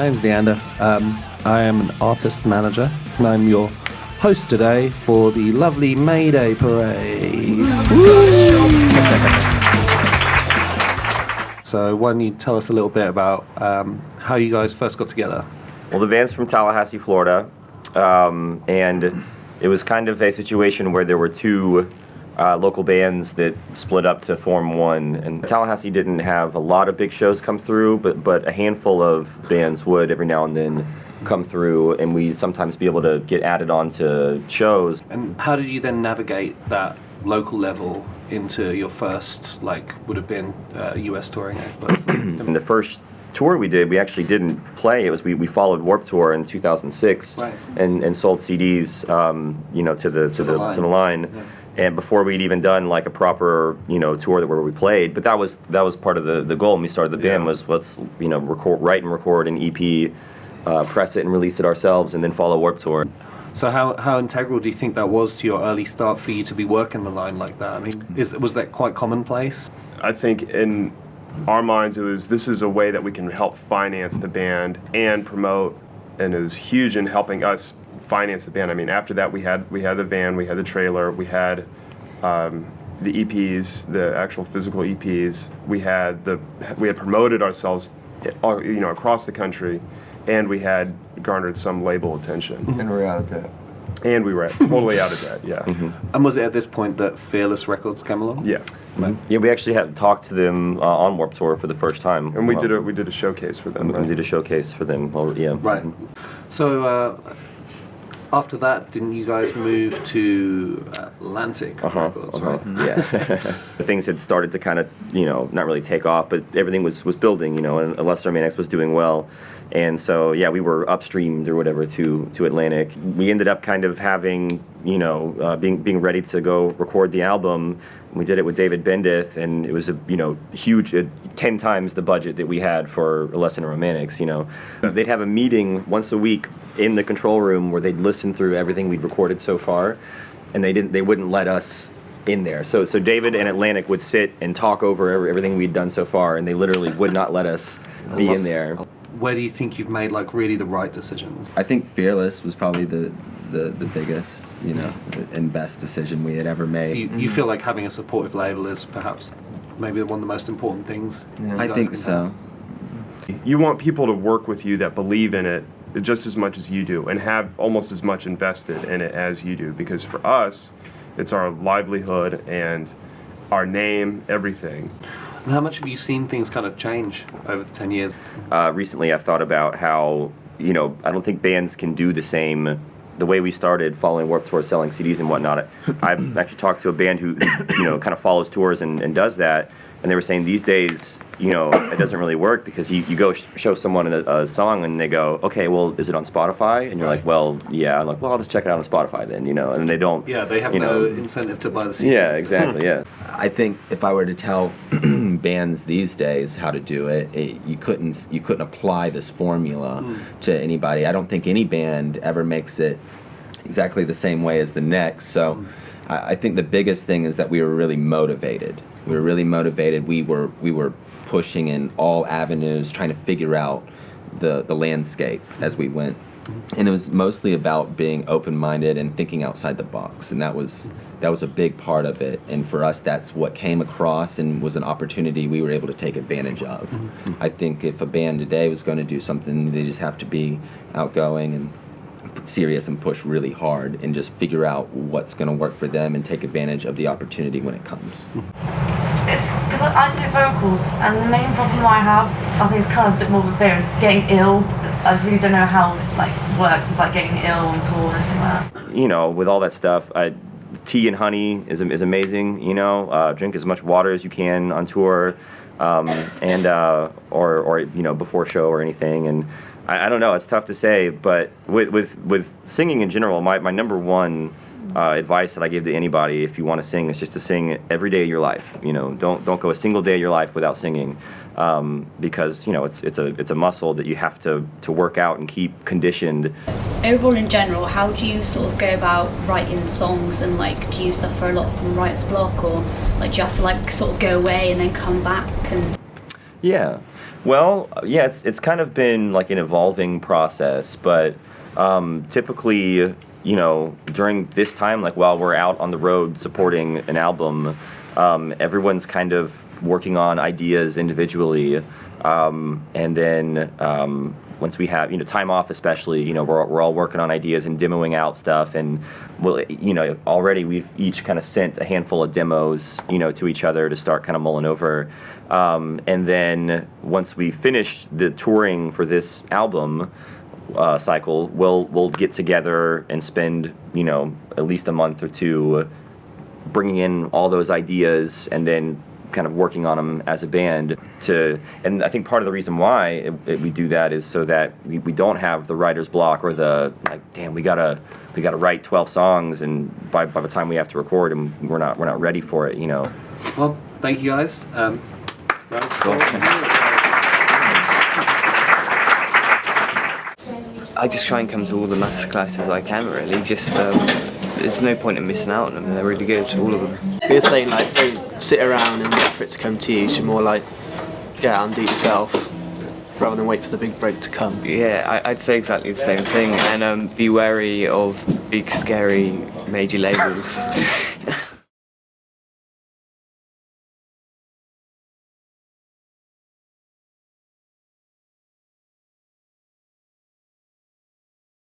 name's Leander. I am an artist manager, and I'm your host today for the lovely Mayday Parade. So why don't you tell us a little bit about how you guys first got together? Well, the band's from Tallahassee, Florida, and it was kind of a situation where there were two local bands that split up to form one. And Tallahassee didn't have a lot of big shows come through, but a handful of bands would every now and then come through, and we sometimes be able to get added on to shows. And how did you then navigate that local level into your first, would have been US touring, I suppose? In the first tour we did, we actually didn't play. It was we followed Warped Tour in 2006, right, and sold CDs, to the line. Yeah. And before we'd even done a proper tour where we played, but that was part of the goal when we started the band, was let's write and record an EP, press it and release it ourselves, and then follow Warped Tour. So how integral do you think that was to your early start for you to be working the line like that? I mean, was that quite commonplace? I think in our minds this is a way that we can help finance the band and promote, and it was huge in helping us finance the band. I mean, after that we had the van, we had the trailer, we had the EPs, the actual physical EPs. We had promoted ourselves, across the country, and we had garnered some label attention. And we're out of debt. And we were totally out of debt. Yeah. Mm-hmm. And was it at this point that Fearless Records came along? Yeah. Right. Yeah, we actually had talked to them on Warped Tour for the first time. And we did a showcase for them. We did a showcase for them. Well, yeah. Right. So after that, didn't you guys move to Atlantic Records? Right. Yeah. Things had started to kind of, not really take off, but everything was building, and Lester Manix was doing well. And so, yeah, we were upstreamed or whatever to Atlantic. We ended up kind of having, being ready to go record the album. We did it with David Bendith, and it was a, huge, 10 times the budget that we had for A Lesson in Romantics, They'd have a meeting once a week in the control room where they'd listen through everything we'd recorded so far, and they wouldn't let us in there. So David and Atlantic would sit and talk over everything we'd done so far, and they literally would not let us be in there. Where do you think you've made really the right decisions? I think Fearless was probably the biggest, and best decision we had ever made. So you feel like having a supportive label is perhaps maybe one of the most important things? I think so. You want people to work with you that believe in it just as much as you do, and have almost as much invested in it as you do, because for us, it's our livelihood and our name, everything. And how much have you seen things kind of change over the 10 years? Recently, I've thought about how, I don't think bands can do the way we started following Warped Tour, selling CDs and whatnot. I've actually talked to a band who, kind of follows tours and does that, and they were saying these days, it doesn't really work, because you go show someone a song and they go, okay, well, is it on Spotify? And you're like, well, yeah. I'm like, well, I'll just check it out on Spotify then, and they don't. Yeah, they have no incentive to buy the CDs. Yeah, exactly, yeah. I think if I were to tell bands these days how to do it, you couldn't apply this formula to anybody. I don't think any band ever makes it exactly the same way as the next. So I think the biggest thing is that we were really motivated. We were really motivated. We were pushing in all avenues, trying to figure out the landscape as we went. And it was mostly about being open-minded and thinking outside the box, and that was a big part of it. And for us, that's what came across and was an opportunity we were able to take advantage of. I think if a band today was going to do something, they just have to be outgoing and serious and push really hard and just figure out what's going to work for them and take advantage of the opportunity when it comes. It's because I do vocals, and the main problem I have, I think it's kind of a bit more of a fear, is getting ill. I really don't know how it works, it's getting ill on tour or anything like that. With all that stuff, tea and honey is amazing. Drink as much water as you can on tour, and or before show or anything. And I don't know, it's tough to say, but with singing in general, my number one advice that I give to anybody, if you want to sing, is just to sing every day of your life. Don't go a single day of your life without singing, because it's a muscle that you have to work out and keep conditioned. Overall, in general, how do you sort of go about writing songs, and do you suffer a lot from writer's block, or do you have to sort of go away and then come back? And Yeah. Well, yeah, it's kind of been like an evolving process, but typically, you know, during this time, like while we're out on the road supporting an album, everyone's kind of working on ideas individually, and then once we have, you know, time off especially, you know, we're all working on ideas and demoing out stuff, and well, you know, already we've each kind of sent a handful of demos, you know, to each other to start kind of mulling over, and then once we finish the touring for this album cycle, we'll get together and spend, you know, at least a month or two bringing in all those ideas and then kind of working on them as a band and I think part of the reason why we do that is so that we don't have the writer's block or the like, damn, we gotta write 12 songs and by the time we have to record and we're not ready for it, you know. Well, thank you guys. I just try and come to all the masterclasses I can, really. Just there's no point in missing out on them. They're really good, all of them. You're saying like don't sit around and wait for it to come to you. You should more like get out and do it yourself rather than wait for the big break to come. Yeah, I'd say exactly the same thing. And be wary of big, scary, major labels.